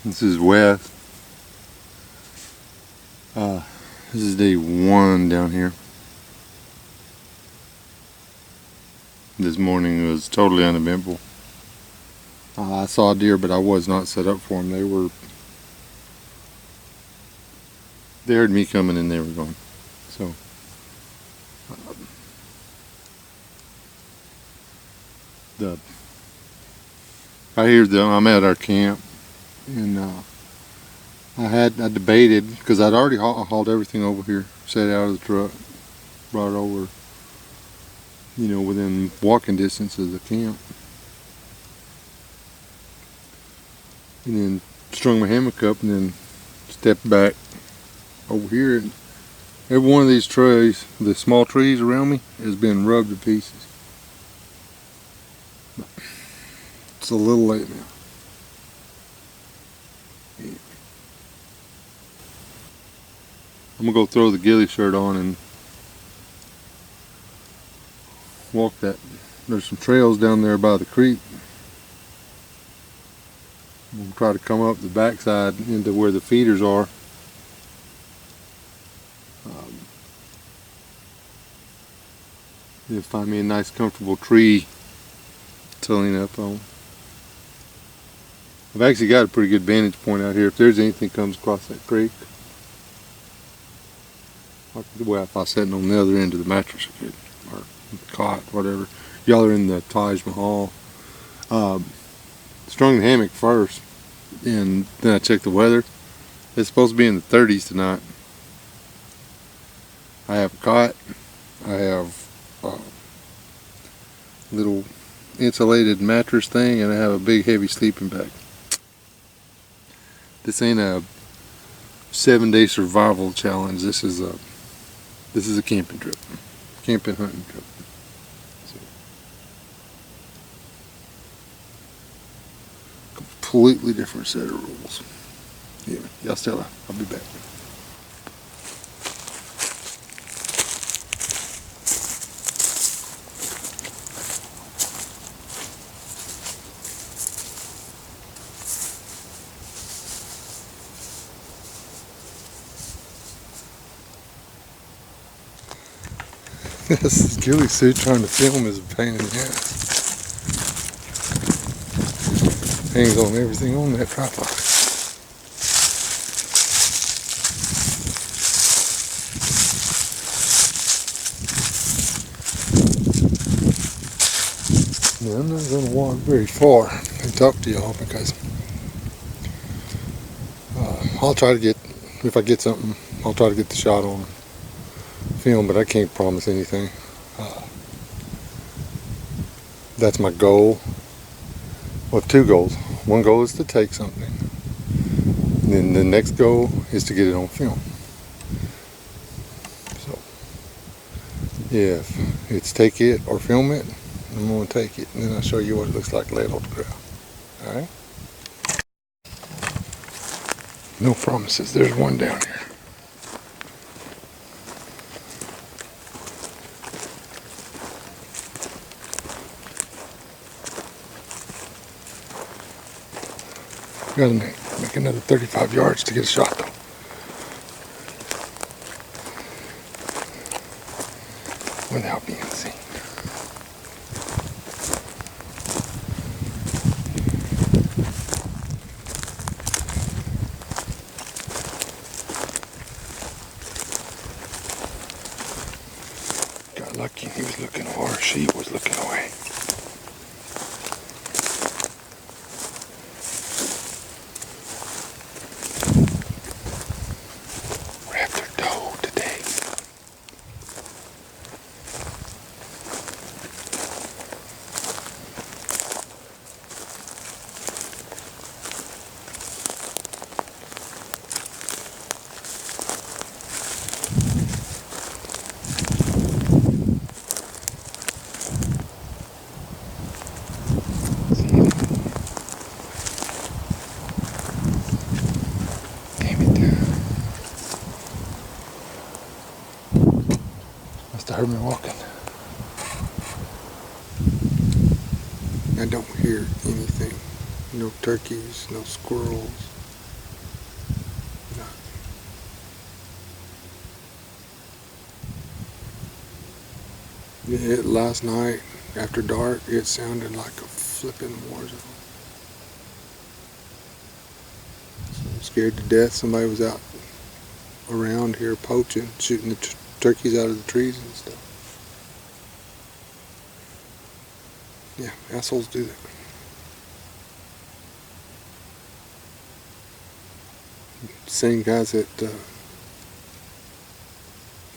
This is Wes. This is day 1 down here. This morning was totally uneventful. I saw a deer, but I was not set up for them. They heard me coming and they were gone. So I'm at our camp, and I debated, because I'd already hauled everything over here, set it out of the truck, brought it over, within walking distance of the camp, and then strung my hammock up and then stepped back over here, and every one of these trees, the small trees around me, has been rubbed to pieces. It's a little late now. I'm gonna go throw the ghillie shirt on and walk that. There's some trails down there by the creek. We'll try to come up the backside into where the feeders are. Then find me a nice comfortable tree to lean up on. I've actually got a pretty good vantage point out here. If there's anything comes across that creek, well, if I was sitting on the other end of the mattress, I could, or cot, whatever. Y'all are in the Taj Mahal. Strung the hammock first, and then I checked the weather. It's supposed to be in the 30s tonight. I have a cot. I have a little insulated mattress thing, and I have a big heavy sleeping bag. This ain't a 7-day survival challenge. This is a camping trip, camping hunting trip. So, completely different set of rules. Yeah, y'all still, I'll be back. This ghillie suit trying to film is a pain in the ass. Hangs on everything on that tripod. Now, I'm not going to walk very far and talk to y'all, because I'll try to get, if I get something, I'll try to get the shot on film, but I can't promise anything. That's my goal. Well, 2 goals. One goal is to take something, and then the next goal is to get it on film. So if it's take it or film it, I'm going to take it, and then I'll show you what it looks like laid on the ground. Alright? No promises. There's one down here. Gotta make another 35 yards to get a shot, though. Without being seen. Got lucky, he was looking over, she was looking away. Must have heard me walking. I don't hear anything. No turkeys, no squirrels. Last night after dark, it sounded like a flipping war zone. So I'm scared to death. Somebody was out around here poaching, shooting the turkeys out of the trees and stuff. Yeah, assholes do that. Same guys that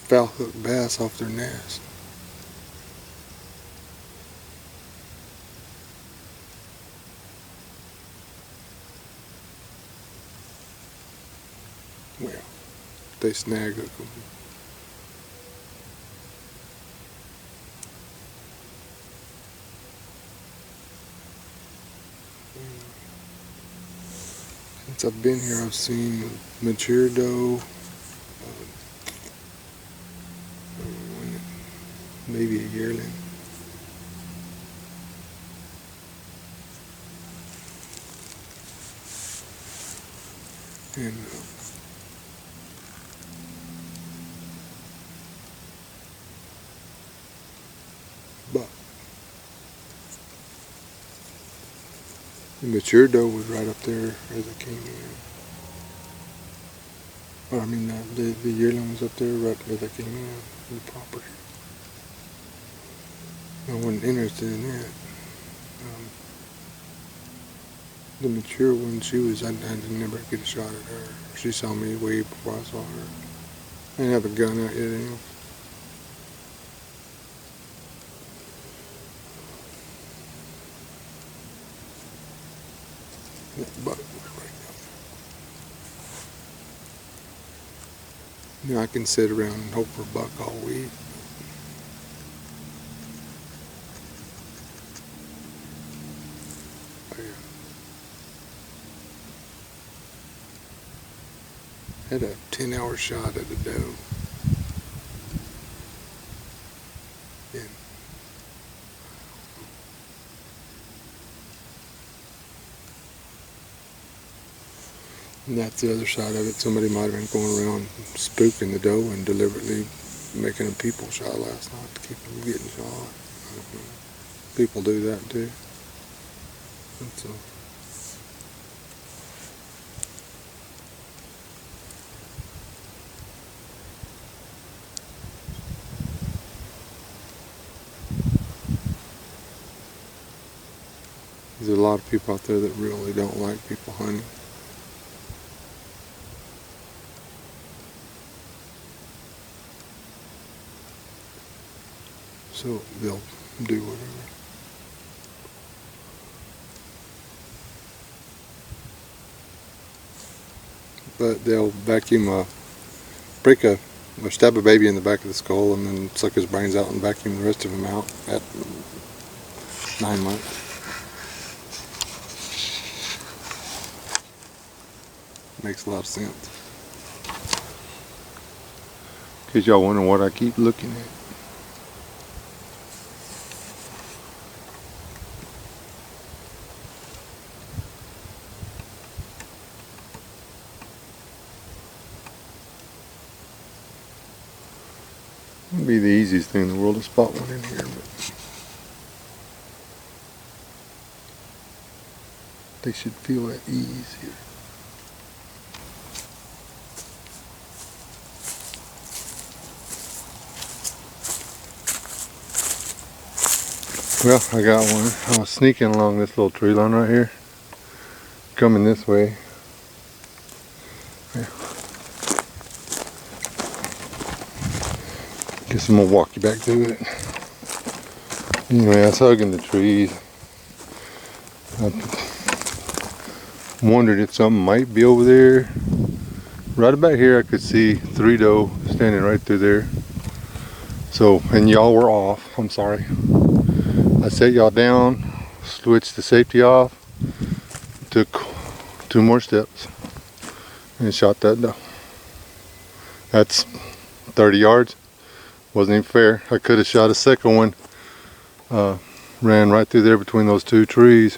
foul hook bass off their nest. Well, they snag hook them. Since I've been here, I've seen mature doe, maybe a yearling. And buck. The mature doe was right up there as I came in. Or I mean, the yearling was up there right as I came in the property. I wasn't interested in that. The mature one, I didn't never get a shot at her. She saw me way before I saw her. I didn't have a gun out yet anyway. That buck was right down there. You know, I can sit around and hope for a buck all week. Had a 10-hour shot at a doe. And that's the other side of it. Somebody might have been going around spooking the doe and deliberately making a people shot last night to keep them getting shot. People do that too. That's There's a lot of people out there that really don't like people hunting. So they'll do whatever. But they'll stab a baby in the back of the skull and then suck his brains out and vacuum the rest of him out at 9 months. Makes a lot of sense. In case y'all wonder what I keep looking at. It'd be the easiest thing in the world to spot one in here, but they should feel at ease here. Well, I got one. I was sneaking along this little tree line right here, coming this way. Yeah. Guess I'm gonna walk you back to it. Anyway, I was hugging the trees. I wondered if something might be over there. Right about here I could see 3 doe standing right through there. So, and y'all were off, I'm sorry. I set y'all down, switched the safety off, took 2 more steps, and shot that doe. That's 30 yards. Wasn't even fair. I could have shot a second one. Ran right through there between those 2 trees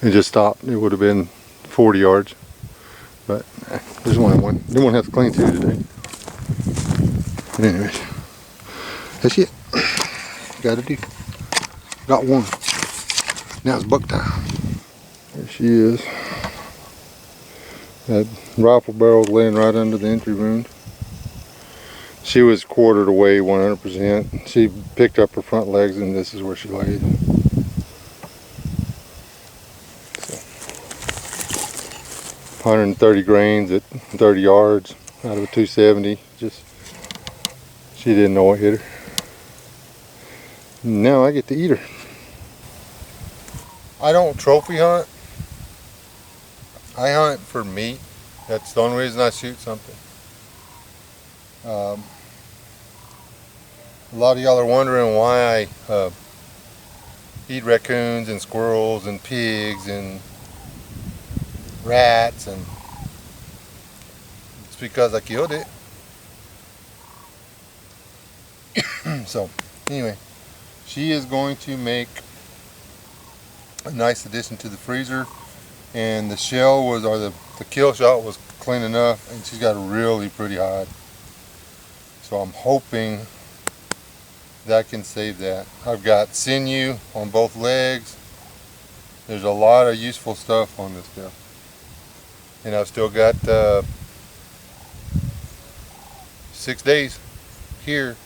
and just stopped. It would have been 40 yards. But there's one. Didn't want to have to clean to today. But anyways, that's it. Gotta do. Got one. Now it's buck time. There she is. That rifle barrel's laying right under the entry wound. She was quartered away 100%. She picked up her front legs and this is where she laid. So, 130 grains at 30 yards out of a 270. Just, she didn't know what hit her. Now I get to eat her. I don't trophy hunt. I hunt for meat. That's the only reason I shoot something. A lot of y'all are wondering why I eat raccoons and squirrels and pigs and rats, and it's because I killed it. So anyway, she is going to make a nice addition to the freezer, and the shell was, or the kill shot was clean enough, and she's got a really pretty hide. So I'm hoping that I can save that. I've got sinew on both legs. There's a lot of useful stuff on this stuff. And I've still got 6 days here,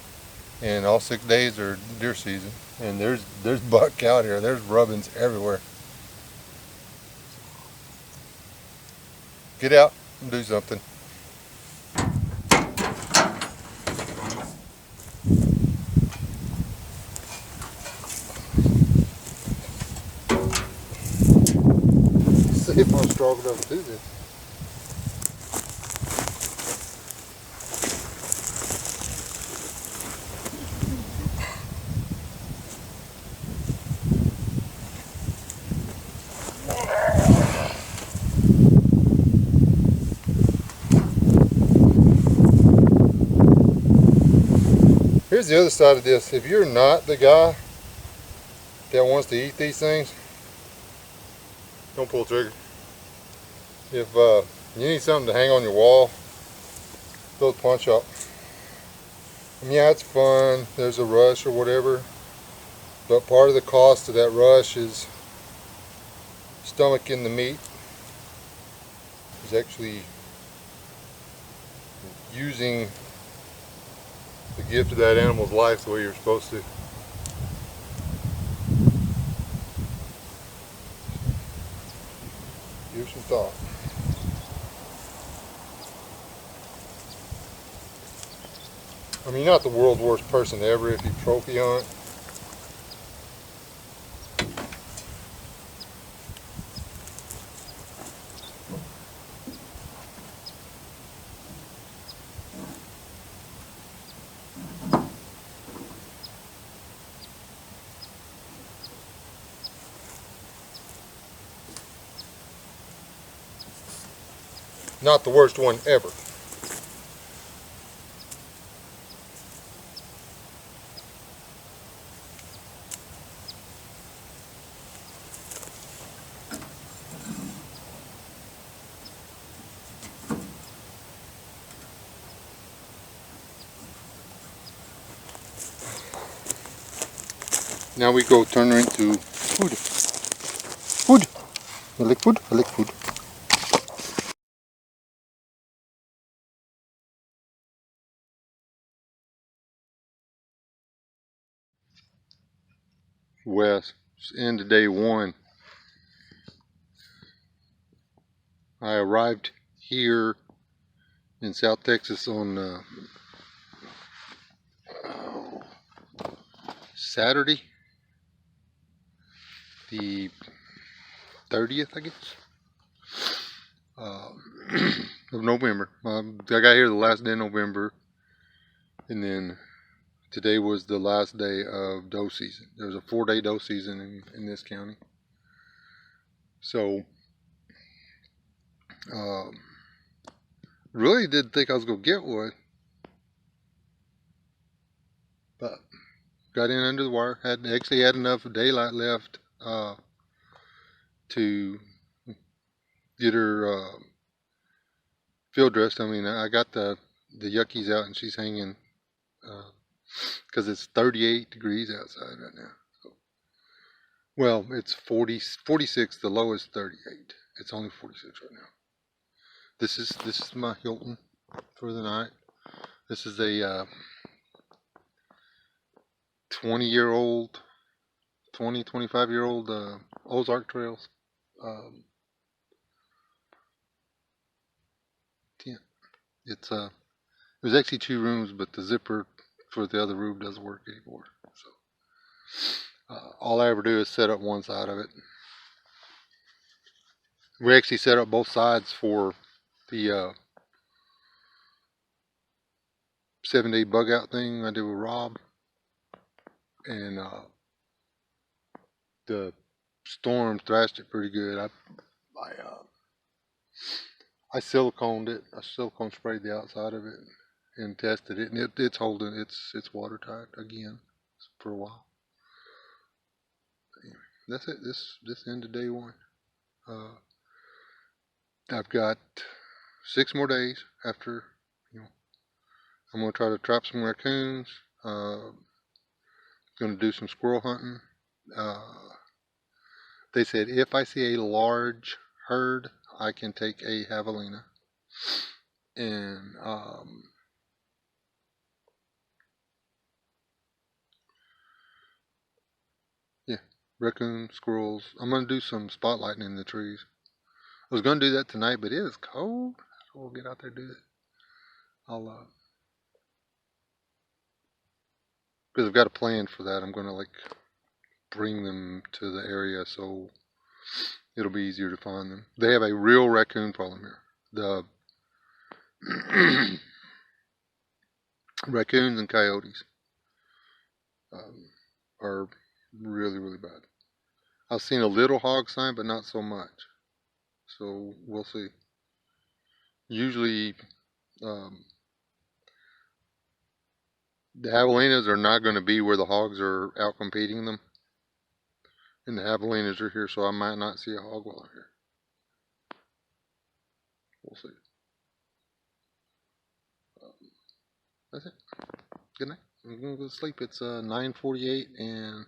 and all 6 days are deer season. And there's buck out here. There's rubbins everywhere. Get out and do something. See if I'm strong enough to do this. Here's the other side of this. If you're not the guy that wants to eat these things, don't pull the trigger. If you need something to hang on your wall, throw the punch up. I mean, yeah, it's fun. There's a rush or whatever, but part of the cost of that rush is stomaching the meat. Is actually using the gift of that animal's life the way you're supposed to. Give some thought. I mean, you're not the world's worst person ever if you trophy hunt. Not the worst one ever. Now we go turn her into food. Food. I like food. I like food. West, end of day one. I arrived here in South Texas on Saturday, the 30th, I guess, of November. I got here the last day of November, and then today was the last day of doe season. There's a 4-day doe season in this county. So, really didn't think I was going to get one, but got in under the wire. Actually had enough daylight left to get her field dressed. I mean, I got the yuckies out and she's hanging because it's 38 degrees outside right now. So, well, it's 46. The low is 38. It's only 46 right now. This is my Hilton for the night. This is a 20-year-old, 25-year-old Ozark Trails tent. It was actually 2 rooms, but the zipper for the other room doesn't work anymore. So all I ever do is set up one side of it. We actually set up both sides for the 7-day bug out thing I did with Rob, and the storm thrashed it pretty good. I siliconed it. I silicone sprayed the outside of it and tested it, and it's holding. It's watertight again for a while. Anyway, that's it. This end of day 1. I've got 6 more days after. I'm gonna try to trap some raccoons. Gonna do some squirrel hunting. They said if I see a large herd, I can take a javelina. And yeah, raccoons, squirrels. I'm gonna do some spotlighting in the trees. I was gonna do that tonight, but it is cold. So we'll get out there and do it. I'll because I've got a plan for that. I'm gonna bring them to the area so it'll be easier to find them. They have a real raccoon problem here. The raccoons and coyotes are really, really bad. I've seen a little hog sign, but not so much. So we'll see. Usually, the javelinas are not going to be where the hogs are out competing them. And the javelinas are here, so I might not see a hog while I'm here. We'll see. That's it. Good night. I'm going to go to sleep. It's 9:48, and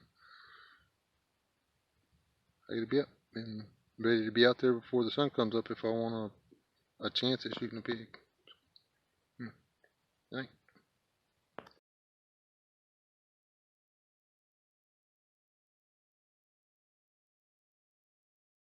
I got to be up and ready to be out there before the sun comes up if I want a chance at shooting a pig. Good night.